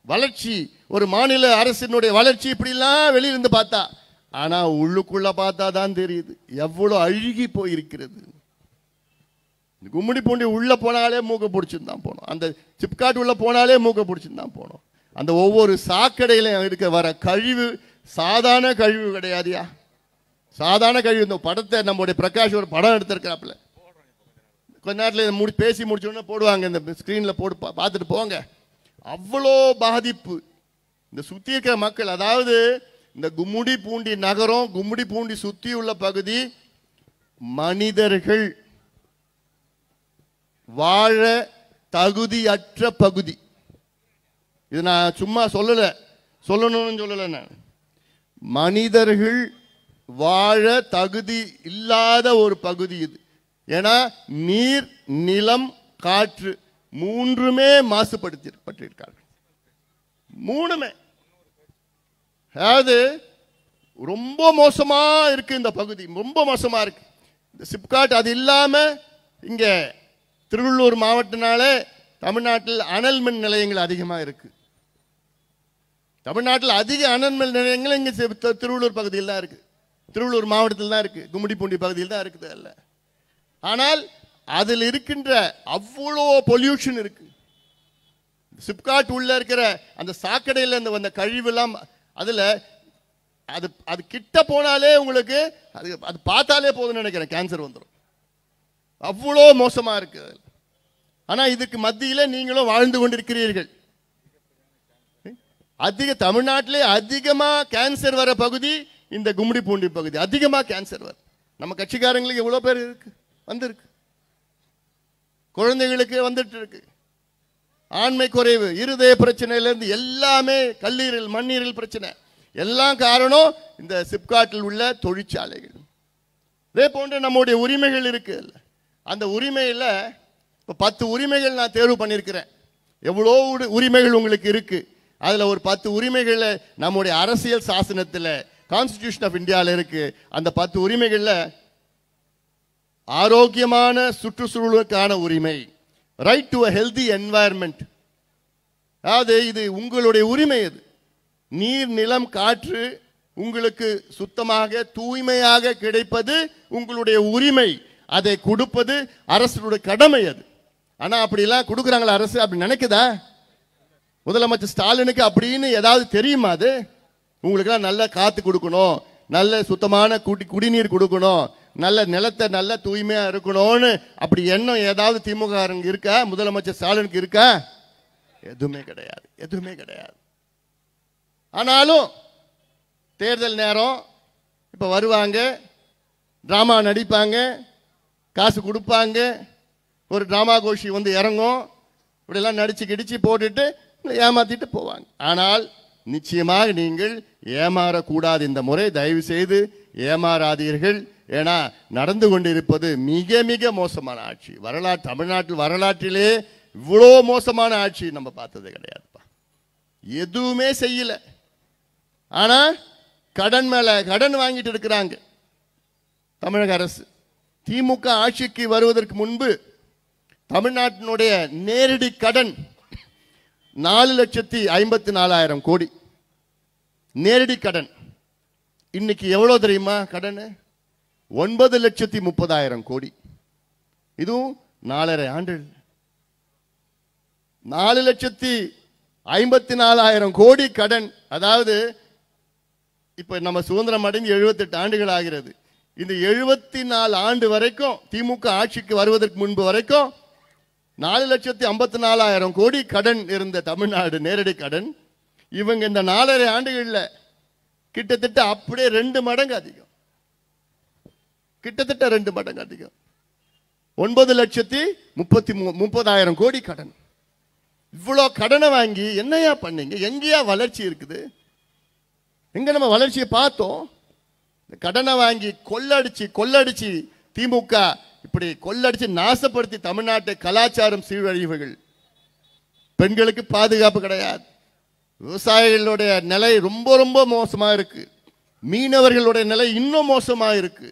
[SPEAKER 1] வளர்ச்சி, ஒரு மாநில அரசினுடைய வளர்ச்சி, இப்படிலாம் வெளியிருந்து பார்த்தா. ஆனா உள்ளுக்குள்ள பார்த்தா தான் தெரியுது எவ்வளவு அழுகி போயிருக்கிறது. கும்மிடிப்பூண்டி உள்ள போனாலே மூக்க பிடிச்சிட்டு தான் போனோம். அந்த சிப்காட் உள்ள போனாலே மூக்க பிடிச்சிட்டு தான் போனோம். அந்த ஒவ்வொரு சாக்கடையிலும் இருக்க வர கழிவு சாதாரண கழிவு கிடையாதுயா, சாதாரண கழிவு. இந்த படத்தை நம்முடைய பிரகாஷ் ஒரு படம் எடுத்திருக்கிறாப்புல, கொஞ்ச நேரத்தில் பேசி முடிச்சோடனே போடுவாங்க, இந்த ஸ்கிரீன்ல போட்டு பார்த்துட்டு போங்க. அவ்வளோ பாதிப்பு இந்த சுத்தி இருக்கிற மக்கள். அதாவது இந்த கும்மிடிப்பூண்டி நகரம், கும்மிடிப்பூண்டி சுத்தி உள்ள பகுதி மனிதர்கள் வாழ தகுதியற்ற பகுதி. இது நான் சும்மா சொல்லல, சொல்லணும்னு சொல்லல. நான் மனிதர்கள் வாழ தகுதி இல்லாத ஒரு பகுதி இது. ஏன்னா நீர், நிலம், காற்று மூன்றுமே மாசுபடுத்தப்பட்டிருக்கார்கள். மூணுமே. அதாவது ரொம்ப மோசமா இருக்கு இந்த பகுதி, ரொம்ப மோசமா இருக்கு. இந்த சிப்காட் அது இல்லாம இங்க திருவள்ளூர் மாவட்டத்தினாலே தமிழ்நாட்டில் அனல் மின் நிலையங்கள் அதிகமாக இருக்கு. தமிழ்நாட்டில் அதிக அனல் மின் நிலையங்கள் இங்க திருவள்ளூர் பகுதியில் தான் இருக்கு, திருவள்ளூர் மாவட்டத்தில் தான் இருக்கு, கும்மிடிப்பூண்டி பகுதியில் தான் இருக்குது அல்ல. ஆனால் அதில் இருக்கின்ற அவ்வளோ பொல்யூஷன் இருக்கு. சிப்காட் உள்ள இருக்கிற அந்த சாக்கடையில் அந்த வந்த கழிவுலாம் அதுல அது கிட்ட போனாலே உங்களுக்கு அது பார்த்தாலே போதும்னு நினைக்கிறேன், கேன்சர் வந்துடும். அவ்வளோ மோசமா இருக்கு. ஆனா இதுக்கு மத்தியில நீங்களும் வாழ்ந்து கொண்டிருக்கிறீர்கள். அதிக தமிழ்நாட்டிலே அதிகமா கேன்சர் வர பகுதி இந்த கும்மிடிப்பூண்டி பகுதி. அதிகமா கேன்சர் வர நம்ம கட்சிக்காரங்களுக்கு எவ்வளவு பேர் இருக்கு, வந்திருக்கு, குழந்தைகளுக்கு வந்துட்டு இருக்கு. ஆண்மை குறைவு, இருதய பிரச்சனையில இருந்து எல்லாமே, கல்லீரல், மண்ணீரல் பிரச்சனை எல்லாம் காரணம் இந்த சிப்காட்டில் உள்ள தொழிற்சாலைகள். இதே போன்ற நம்முடைய உரிமைகள் இருக்கு. அந்த உரிமையில இப்ப 10 உரிமைகள் நான் தேர்வு பண்ணியிருக்கிறேன். எவ்வளோ உரிமைகள் உங்களுக்கு இருக்கு. அதுல ஒரு 10 உரிமைகள் நம்முடைய அரசியல் சாசனத்தில், கான்ஸ்டிடியூஷன் ஆஃப் இந்தியாவில் இருக்கு. அந்த 10 உரிமைகள்ல ஆரோக்கியமான சுற்றுச்சூழலுக்கான உரிமை, right to a healthy environment, அதாவது இது உங்களுடைய உரிமை. அது நீர், நிலம், காற்று உங்களுக்கு சுத்தமாக தூய்மையாக கிடைப்பது உங்களுடைய உரிமை. அதை கொடுப்பது அரசுடைய கடமை. அது ஆனா அப்படிலாம் கொடுக்குறாங்களா அரசு? அப்படி நினைக்குதா? முதலமைச்சர் ஸ்டாலினுக்கு அப்படின்னு ஏதாவது தெரியுமா? அது உங்களுக்கெல்லாம் நல்ல காத்து கொடுக்கணும், நல்ல சுத்தமான குடிநீர் கொடுக்கணும், நல்ல நிலத்தை நல்ல தூய்மையா இருக்கணும்னு அப்படி எண்ணம் ஏதாவது திமுக இருக்கா? முதலமைச்சர் ஸ்டாலினுக்கு இருக்கா? எதுவுமே கிடையாது, எதுவுமே கிடையாது. ஆனாலும் தேர்தல் நேரம் இப்ப வருவாங்க, டிராமா நடிப்பாங்க, காசு கொடுப்பாங்க, ஒரு டிராமா கோஷி வந்து இறங்கும், இப்படியெல்லாம் நடிச்சு கிடிச்சு போட்டுட்டு ஏமாத்திட்டு போவாங்க. ஆனால் நிச்சயமாக நீங்கள் ஏமாறக்கூடாது. இந்த முறை தயவு செய்து ஏமாறாதீர்கள். ஏன்னா நடந்து கொண்டிருப்பது மிக மிக மோசமான ஆட்சி. தமிழ்நாட்டில் வரலாற்றிலே இவ்வளோ மோசமான ஆட்சி நம்ம பார்த்தது கிடையாதுப்பா. எதுவுமே செய்யல. ஆனா கடன் மேல கடன் வாங்கிட்டு இருக்கிறாங்க தமிழக அரசு. திமுக ஆட்சிக்கு வருவதற்கு முன்பு தமிழ்நாட்டினுடைய நேரடி கடன் 4,54,000 கோடி நேரடி கடன். இன்னைக்கு எவ்வளவு தெரியுமா கடன்? 9,30,000 கோடி. இதுவும் 4.5 ஆண்டு. 4,54,000 கோடி கடன். அதாவது இப்ப நம்ம சுதந்திரம் அடைந்து 78 ஆண்டுகள் ஆகிறது. இந்த 74 ஆண்டு வரைக்கும் திமுக ஆட்சிக்கு வருவதற்கு முன்பு வரைக்கும் 4,54,000 கோடி கடன் இருந்த தமிழ்நாடு நேரடி கடன். இவங்க இந்த 4.5 ஆண்டுகள்ல கிட்டத்தட்ட அப்படியே 2 மடங்கு அதிகம். கிட்டத்தட்ட 2 மடங்கு அதிகம். 9,30,000 கோடி கடன். இவ்வளோ கடனை வாங்கி என்னையா பண்ணீங்க? எங்கேயா வளர்ச்சி இருக்குது? எங்க நம்ம வளர்ச்சியை பார்த்தோம்? கடனை வாங்கி கொள்ளடிச்சு திமுக இப்படி கொள்ளடிச்சு நாசப்படுத்தி தமிழ்நாட்டை கலாச்சாரம் சீரழிவுகள். பெண்களுக்கு பாதுகாப்பு கிடையாது. விவசாயிகளுடைய நிலை ரொம்ப ரொம்ப மோசமா இருக்கு. மீனவர்களுடைய நிலை இன்னும் மோசமா இருக்கு.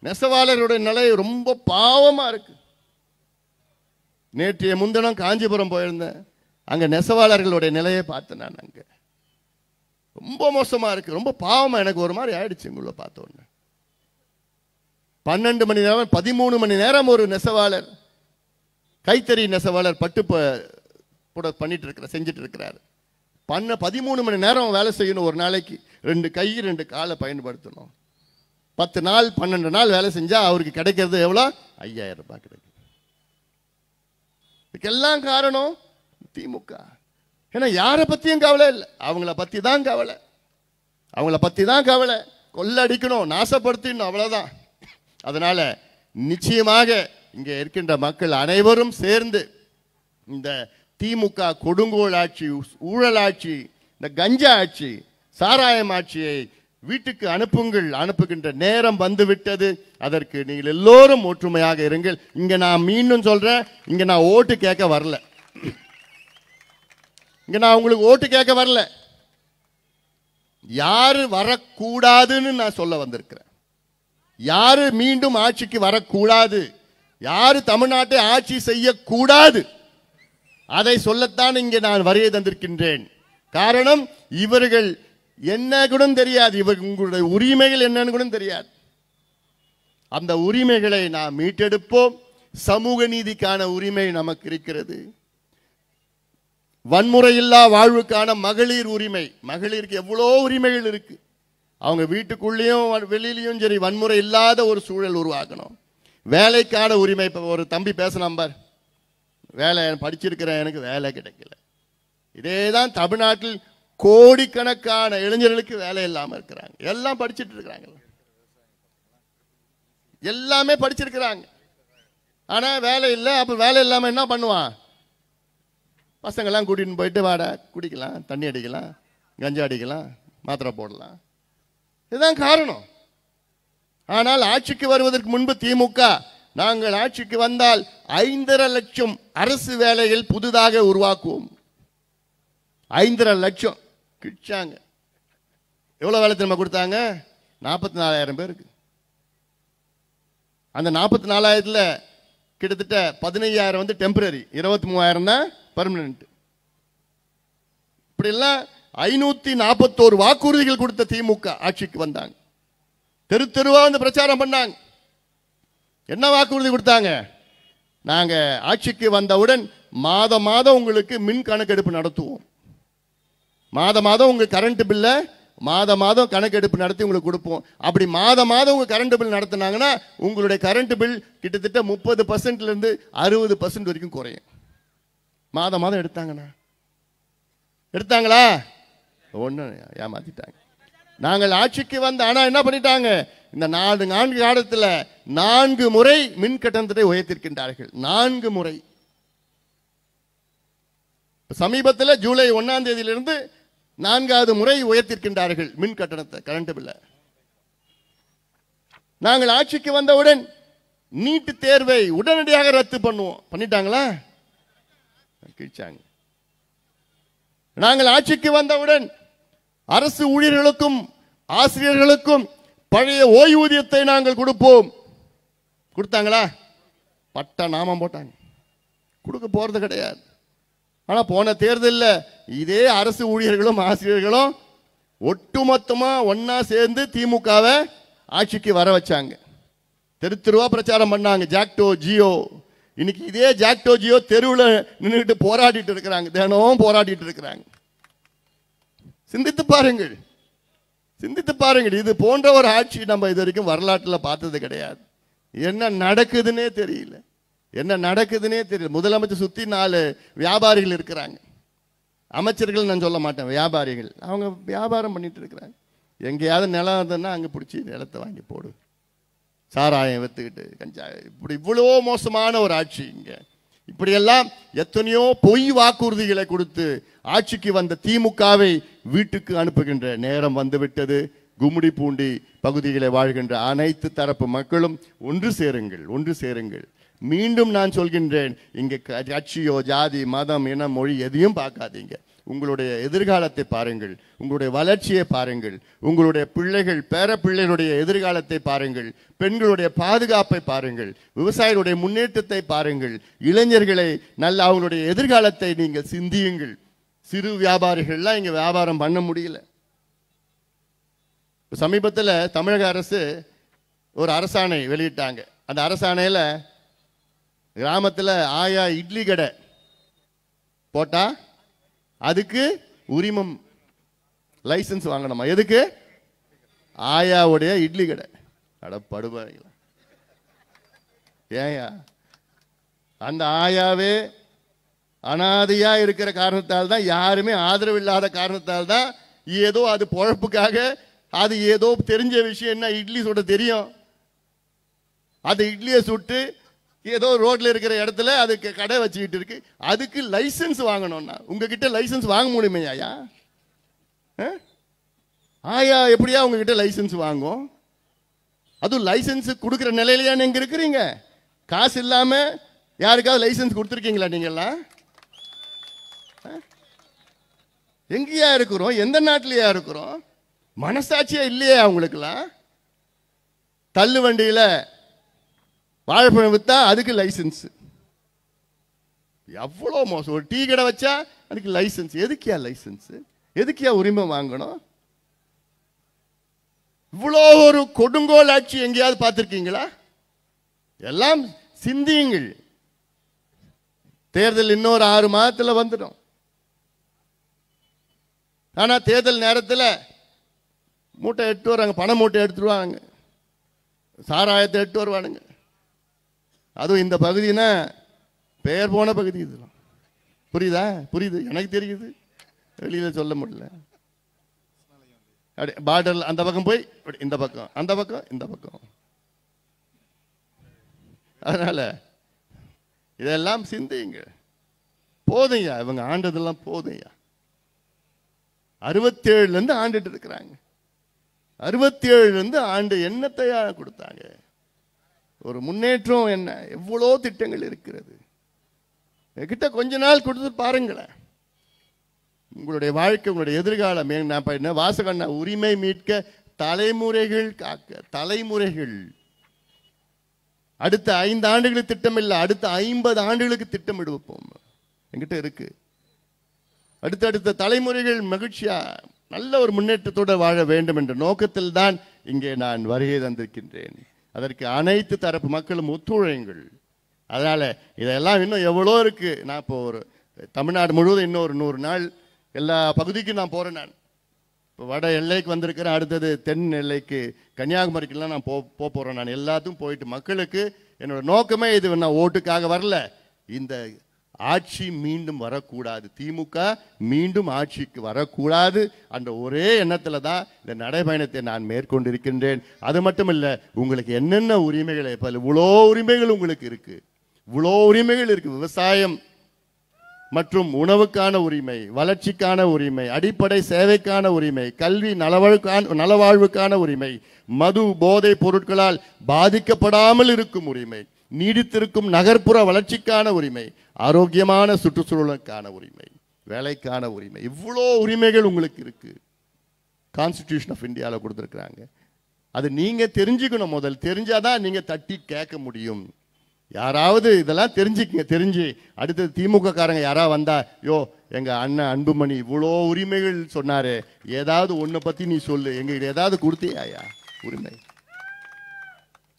[SPEAKER 1] நெசவாளர்களுடைய நிலை ரொம்ப பாவமா இருக்கு. நேற்றைய முன்தினம் காஞ்சிபுரம் போயிருந்தேன். அங்க நெசவாளர்களுடைய நிலையை பார்த்தேன். நான் அங்க ரொம்ப மோசமா இருக்கு. ரொம்ப பாவமா எனக்கு ஒரு மாதிரி ஆயிடுச்சு உங்களை பார்த்தோன்னு. 12 மணி நேரம் 13 மணி நேரம் ஒரு நெசவாளர், கைத்தறி நெசவாளர் பட்டு பண்ணிட்டு இருக்கிற செஞ்சுட்டு இருக்கிறாரு. 13 மணி நேரம் வேலை செய்யணும் ஒரு நாளைக்கு. 2 கை 2 காலை பயன்படுத்தணும். 10 நாள் 12 நாள் வேலை செஞ்சா அவருக்கு கிடைக்கிறது எவ்வளோ? 5,000 ரூபாய் கிடைக்கும். இதுக்கெல்லாம் காரணம் திமுக. ஏன்னா யாரை பத்தியும் கவலை இல்லை, அவங்கள பத்தி தான் கவலை. அவங்கள பத்தி தான் கவலை. கொள்ளடிக்கணும், நாசப்படுத்தணும், அவ்வளவுதான். அதனால நிச்சயமாக இங்க இருக்கின்ற மக்கள் அனைவரும் சேர்ந்து இந்த திமுக கொடுங்கோல் ஆட்சி, ஊழல் ஆட்சி, இந்த கஞ்சா ஆட்சி, சாராயம் ஆட்சியை வீட்டுக்கு அனுப்புங்கள். அனுப்புகின்ற நேரம் வந்துவிட்டது. அதற்கு நீங்கள் எல்லோரும் ஒற்றுமையாக இருங்கள். இங்க நான் மீண்டும் சொல்றேன், இங்க நான் ஓட்டு கேட்க வரல. இங்க நான் உங்களுக்கு ஓட்டு கேட்க வரல. யாரு வரக்கூடாதுன்னு நான் சொல்ல வந்திருக்கிறேன். யாரு மீண்டும் ஆட்சிக்கு வரக்கூடாது, யாரு தமிழ்நாட்டை ஆட்சி செய்யக்கூடாது, அதை சொல்லத்தான் இங்கே நான் வருகை தந்திருக்கின்றேன். காரணம், இவர்கள் என்ன கூட தெரியாது, இவர்கள் உங்களுடைய உரிமைகள் என்னன்னு கூட தெரியாது. அந்த உரிமைகளை நாம் மீட்டெடுப்போம். சமூக நீதிக்கான உரிமை நமக்கு இருக்கிறது. வன்முறையில்லா வாழ்வுக்கான மகளிர் உரிமை. மகளிருக்கு எவ்வளோ உரிமைகள் இருக்கு. அவங்க வீட்டுக்குள்ளேயும் வெளியிலையும் சரி வன்முறை இல்லாத ஒரு சூழல் உருவாக்கணும். வேலைக்கான உரிமை. இப்போ ஒரு தம்பி பேசலாம் பார், வேலை படிச்சிருக்கிறேன், எனக்கு வேலை கிடைக்கல. இதே தான் தமிழ்நாட்டில் கோடிக்கணக்கான இளைஞர்களுக்கு வேலை இல்லாமல் இருக்கிறாங்க. எல்லாம் படிச்சுட்டு இருக்கிறாங்க, எல்லாமே படிச்சிருக்கிறாங்க, ஆனா வேலை இல்லை. அப்ப வேலை இல்லாம என்ன பண்ணுவான்? பசங்கள்லாம் கூட்டின்னு போயிட்டு வாடா குடிக்கலாம், தண்ணி அடிக்கலாம், கஞ்சா அடிக்கலாம், மாத்திரை போடலாம். இதுதான் காரணம். ஆனால் ஆட்சிக்கு வருவதற்கு முன்பு திமுக, நாங்கள் ஆட்சிக்கு வந்தால் 5.5 லட்சம் அரசு வேலைகள் புதிதாக உருவாக்குவோம். 5.5 லட்சம் கிழிச்சாங்க. எவ்வளவு வேலை திரும்ப கொடுத்தாங்க? 44,000 பேருக்கு. அந்த 44,000ல கிட்டத்தட்ட 15,000 வந்து டெம்பரரி, 23,000 தான் பெர்மனன்ட். இப்படி எல்லாம் 541 வாக்குறுதிகள் கொடுத்த திமுக ஆட்சிக்கு வந்தாங்க. தெரு தெருவா வந்து பிரச்சாரம் பண்ணாங்க. என்ன வாக்குறுதி கொடுத்தாங்க? நாங்க ஆட்சிக்கு வந்தவுடன் மாதம் மாதம் உங்களுக்கு மின் கணக்கெடுப்பு நடத்துவோம், மாதம் மாதம் உங்க கரண்ட் பில்ல மாதம் கணக்கெடுப்பு நடத்தி உங்களுக்கு கொடுப்போம். அப்படி மாதம் உங்க கரண்ட் பில் நடத்தினாங்கன்னா உங்களுடைய கரண்ட் பில் கிட்டத்தட்ட 30% 60% வரைக்கும் குறையும். மாதம் எடுத்தாங்களா? ஒண்ணு ஏமாத்திட்டாங்க. நாங்கள் ஆட்சிக்கு வந்த ஆனா என்ன பண்ணிட்டாங்க, இந்த 4 காலத்தில் 4 முறை மின் கட்டணத்தை உயர்த்திருக்கின்றார்கள். 4 முறை. சமீபத்தில் ஜூலை 1ஆம் தேதியிலிருந்து 4வது முறை உயர்த்திருக்கின்றார்கள் மின் கட்டணத்தை, கரண்ட் பில்ல. நாங்கள் ஆட்சிக்கு வந்தவுடன் நீட் தேர்வை உடனடியாக ரத்து பண்ணுவோம். பண்ணிட்டாங்களா? கிழிச்சாங்க. நாங்கள் ஆட்சிக்கு வந்தவுடன் அரசு ஊழியர்களுக்கும் ஆசிரியர்களுக்கும் பழைய ஓய்வூதியத்தை நாங்கள் கொடுப்போம். கொடுத்தாங்களா? பட்ட நாமம் போட்டாங்க. கொடுக்க போறது கிடையாது. ஆனா போன தேர்தலில் இதே அரசு ஊழியர்களும் ஆசிரியர்களும் ஒட்டுமொத்தமா ஒன்னா சேர்ந்து திமுகவை ஆட்சிக்கு வர வச்சாங்க. தெருவா பிரச்சாரம் பண்ணாங்க, ஜாக்டோ ஜியோ. இன்னைக்கு இதே ஜாக்டோ ஜியோ தெருவில் நின்றுட்டு போராடிட்டு இருக்கிறாங்க, தினமும் போராடிட்டு இருக்கிறாங்க. சிந்தித்து பாருங்கள். இது போன்ற ஒரு ஆட்சி நம்ம இது வரைக்கும் வரலாற்றில் பார்த்தது கிடையாது. என்ன நடக்குதுன்னே தெரியல. முதலமைச்சர் சுத்தி 4 வியாபாரிகள் இருக்கிறாங்க. அமைச்சர்கள் நான் சொல்ல மாட்டேன், வியாபாரிகள். அவங்க வியாபாரம் பண்ணிட்டு இருக்கிறாங்க. எங்கேயாவது நிலம் இருந்ததுன்னா அங்கே பிடிச்சி நிலத்தை வாங்கி போடு, சாராயம் வித்துக்கிட்டு கஞ்சா. இப்படி இவ்வளோ மோசமான ஒரு ஆட்சி இங்க. இப்படியெல்லாம் எத்தனையோ பொய் வாக்குறுதிகளை கொடுத்து ஆட்சிக்கு வந்த திமுகவை வீட்டுக்கு அனுப்புகின்ற நேரம் வந்துவிட்டது. கும்மிடிப்பூண்டி பகுதிகளை வாழ்கின்ற அனைத்து தரப்பு மக்களும் ஒன்று சேருங்கள். மீண்டும் நான் சொல்கின்றேன், இங்கே கட்சியோ ஜாதி மதம் இனம் மொழி எதையும் பார்க்காதீங்க. உங்களுடைய எதிர்காலத்தை பாருங்கள், உங்களுடைய வளர்ச்சியை பாருங்கள், உங்களுடைய பிள்ளைகள் பேர பிள்ளைகளுடைய எதிர்காலத்தை பாருங்கள், பெண்களுடைய பாதுகாப்பை பாருங்கள், விவசாயிகளுடைய முன்னேற்றத்தை பாருங்கள், இளைஞர்களை நல்ல அவங்களுடைய எதிர்காலத்தை நீங்கள் சிந்தியுங்கள். சிறு வியாபாரிகள்லாம் இங்க வியாபாரம் பண்ண முடியல. சமீபத்தில் தமிழக அரசு ஒரு அரசாணை வெளியிட்டாங்க. அந்த அரசாணையில கிராமத்தில் ஆயா இட்லி கடை போட்டா அதுக்கு உரிமம் லைசன்ஸ் வாங்கணுமா? எதுக்கு? ஆயாவுடைய இட்லி கடை. அடப்படுவாங்களா? ஏயா அந்த ஆயாவே அனாதையா இருக்கிற காரணத்தால் தான், யாருமே ஆதரவு இல்லாத காரணத்தால் தான், ஏதோ அது பொழப்புக்காக, அது ஏதோ தெரிஞ்ச விஷயம் என்ன இட்லி சுட தெரியும், அது இட்லியை சுட்டு ஏதோ ரோட்ல இருக்கிற இடத்துல அதுக்கு கடை வச்சுக்கிட்டு இருக்கு. அதுக்கு லைசன்ஸ் வாங்கணும்னா உங்ககிட்ட லைசன்ஸ் வாங்க முடியுமே ஐயா? ஆயா எப்படியா உங்ககிட்ட லைசன்ஸ் வாங்கும்? அதுவும் லைசன்ஸ் கொடுக்குற நிலையிலையா நீங்க இருக்கிறீங்க? காசு இல்லாம யாருக்காவது லைசன்ஸ் கொடுத்துருக்கீங்களா நீங்கெல்லாம்? எங்கேயா இருக்கிறோம்? எந்த நாட்டிலயா இருக்கிறோம்? மனசாட்சியா இல்லையா அவங்களுக்குலாம்? தள்ளு வண்டியில வாழைப்பழம் வித்தா அதுக்கு லைசன்ஸ். எவ்வளோ மோசம். ஒரு டீ கடை வச்சா அதுக்கு லைசன்ஸ். எதுக்கியா லைசன்ஸ்? எதுக்கியா உரிமை வாங்கணும்? இவ்வளோ ஒரு கொடுங்கோல் ஆட்சி எங்கேயாவது பார்த்திருக்கீங்களா? எல்லாம் சிந்தியுங்கள். தேர்தல் இன்னொரு 6 மாதத்தில் வந்துடும். ஆனா தேர்தல் நேரத்தில் மூட்டை எடுத்து வராங்க, பண மூட்டை எடுத்துருவாங்க, சாராயத்தை எடுத்து வருவானுங்க. அதுவும் இந்த பகுதினா பெயர் போன பகுதி. இதெல்லாம் புரியுது, எனக்கு தெரியுது, வெளியில சொல்ல முடியல. பார்டர் அந்த பக்கம் போய் இந்த பக்கம், அந்த பக்கம் இந்த பக்கம். அதனால இதெல்லாம் சிந்திங்க. போதையா இவங்க ஆண்டதெல்லாம் போதையா? 67 ஆண்டுட்டு இருக்கிறாங்க. 67 ஆண்டு என்னத்தையா கொடுத்தாங்க? ஒரு முன்னேற்றம் என்ன? எவ்வளோ திட்டங்கள் இருக்கிறது. கிட்ட கொஞ்ச நாள் கொடுத்து பாருங்களேன். உங்களுடைய வாழ்க்கை, உங்களுடைய எதிர்காலம் என்ன? வாசகண்ணா, உரிமை மீட்க தலைமுறைகள் காக்க. தலைமுறைகள். அடுத்த 5 ஆண்டுகளுக்கு திட்டம் இல்லை, அடுத்த 50 ஆண்டுகளுக்கு திட்டம் எடுப்போம். என்கிட்ட இருக்கு. அடுத்த தலைமுறைகள் மகிழ்ச்சியா நல்ல ஒரு முன்னேற்றத்தோடு வாழ வேண்டும் என்ற நோக்கத்தில் தான் இங்கே நான் வருகை தந்திருக்கின்றேன். அதற்கு அனைத்து தரப்பு மக்களும் ஒத்துழையுங்கள். அதனால இதெல்லாம் இன்னும் எவ்வளோ இருக்கு. நான் இப்போ ஒரு தமிழ்நாடு முழுவதும் இன்னொரு 100 நாள் எல்லா பகுதிக்கும் நான் போறேன். நான் இப்போ வட எல்லைக்கு வந்திருக்கிறேன், அடுத்தது தென் எல்லைக்கு கன்னியாகுமரிக்கெல்லாம் நான் போகிறேன். நான் எல்லாத்துக்கும் போயிட்டு மக்களுக்கு என்னோட நோக்கமே இது, நான் ஓட்டுக்காக வரல. இந்த ஆட்சி மீண்டும் வரக்கூடாது, திமுக மீண்டும் ஆட்சிக்கு வரக்கூடாது அந்த ஒரே எண்ணத்தில் தான் இந்த நடைபயணத்தை நான் மேற்கொண்டிருக்கின்றேன். அது மட்டும் இல்லை, உங்களுக்கு என்னென்ன உரிமைகள், இப்போ இவ்வளோ உரிமைகள் உங்களுக்கு இருக்கு, இவ்வளோ உரிமைகள் இருக்கு. விவசாயம் மற்றும் உணவுக்கான உரிமை, வளர்ச்சிக்கான உரிமை, அடிப்படை சேவைக்கான உரிமை, கல்வி நலவாழ்வுக்கான உரிமை, மது போதை பொருட்களால் பாதிக்கப்படாமல் இருக்கும் உரிமை, நீடித்திருக்கும் நகர்ப்புற வளர்ச்சிக்கான உரிமை, ஆரோக்கியமான சுற்றுச்சூழலுக்கான உரிமை, வேலைக்கான உரிமை, இவ்வளோ உரிமைகள் உங்களுக்கு இருக்கு. கான்ஸ்டிடியூஷன் ஆஃப் இந்தியாவில் கொடுத்துருக்குறாங்க. அது நீங்க தெரிஞ்சுக்கணும். முதல் தெரிஞ்சாதான் நீங்க தட்டி கேட்க முடியும். யாராவது இதெல்லாம் தெரிஞ்சுக்கங்க. தெரிஞ்சு அடுத்தது திமுக காரங்க யாராவது வந்தா, யோ எங்க அண்ணன் அன்புமணி இவ்வளோ உரிமைகள் சொன்னாரு, ஏதாவது ஒன்றை பத்தி நீ சொல்லு, எங்ககிட்ட ஏதாவது கொடுத்தியாயா உரிமை?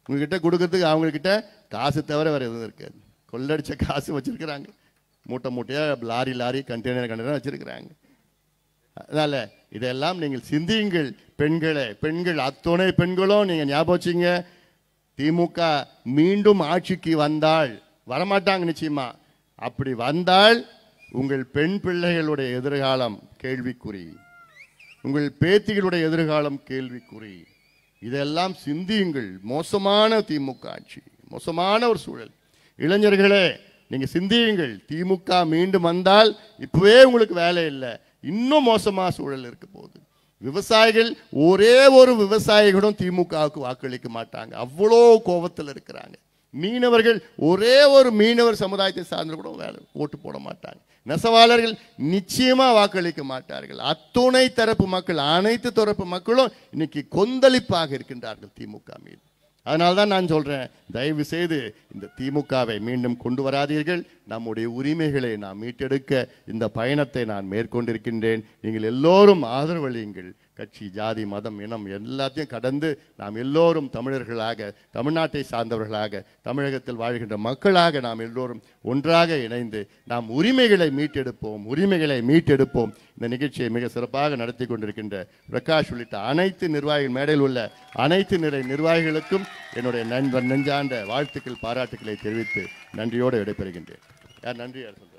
[SPEAKER 1] உங்ககிட்ட கொடுக்கறதுக்கு அவங்கக்கிட்ட காசு தவிர வேற எதுவும் இருக்காது. கொள்ளடிச்ச காசு வச்சிருக்கிறாங்க, மூட்டை மூட்டையா லாரி கண்டெய்னர் வச்சிருக்கிறாங்க. அதனால இதெல்லாம் நீங்கள் சிந்தியுங்கள். பெண்கள் அத்துணை பெண்களும் நீங்க ஞாபகம் வச்சுங்க, திமுக மீண்டும் ஆட்சிக்கு வந்தால், வரமாட்டாங்க நிச்சயமா, அப்படி வந்தால் உங்கள் பெண் பிள்ளைகளுடைய எதிர்காலம் கேள்விக்குறி, உங்கள் பேத்திகளுடைய எதிர்காலம் கேள்விக்குறி. இதெல்லாம் சிந்தியுங்கள். மோசமான திமுக ஆட்சி, மோசமான ஒரு சூழல். இளைஞர்களே நீங்க சிந்தியுங்கள். திமுக மீண்டும் வந்தால் இப்பவே உங்களுக்கு வேலை இல்லை, இன்னும் மோசமான சூழல் இருக்க போகுது. விவசாயிகள் ஒரே ஒரு விவசாயிகளும் திமுகவுக்கு வாக்களிக்க மாட்டாங்க, அவ்வளோ கோபத்தில் இருக்கிறாங்க. மீனவர்கள் ஒரே ஒரு மீனவர் சமுதாயத்தை சார்ந்து கூட வேலை ஓட்டு போட மாட்டாங்க. நெசவாளர்கள் நிச்சயமா வாக்களிக்க மாட்டார்கள். அத்துணை தரப்பு மக்கள், அனைத்து தரப்பு மக்களும் இன்னைக்கு கொந்தளிப்பாக இருக்கின்றார்கள் திமுக மீது. அதனால்தான் நான் சொல்றேன், தயவு செய்து இந்த திமுகவை மீண்டும் கொண்டு வராதீர்கள். நம்முடைய உரிமைகளை நாம் மீட்டெடுக்க இந்த பயணத்தை நான் மேற்கொண்டிருக்கின்றேன். நீங்கள் எல்லோரும் ஆதரவளியுங்கள். கட்சி, ஜாதி, மதம், இனம் எல்லாத்தையும் கடந்து நாம் எல்லோரும் தமிழர்களாக, தமிழ்நாட்டை சார்ந்தவர்களாக, தமிழகத்தில் வாழ்கின்ற மக்களாக நாம் எல்லோரும் ஒன்றாக இணைந்து நாம் உரிமைகளை மீட்டெடுப்போம். இந்த நிகழ்ச்சியை மிக சிறப்பாக நடத்தி கொண்டிருக்கின்ற பிரகாஷ் உள்ளிட்ட அனைத்து நிர்வாகிகள், மேடையில் உள்ள அனைத்து நிர்வாகிகளுக்கும் என்னுடைய நண்பர் நெஞ்சாண்ட வாழ்த்துக்கள், பாராட்டுக்களை தெரிவித்து நன்றியோடு விடைபெறுகின்றேன். யார் நன்றி யார் சொல்றேன்?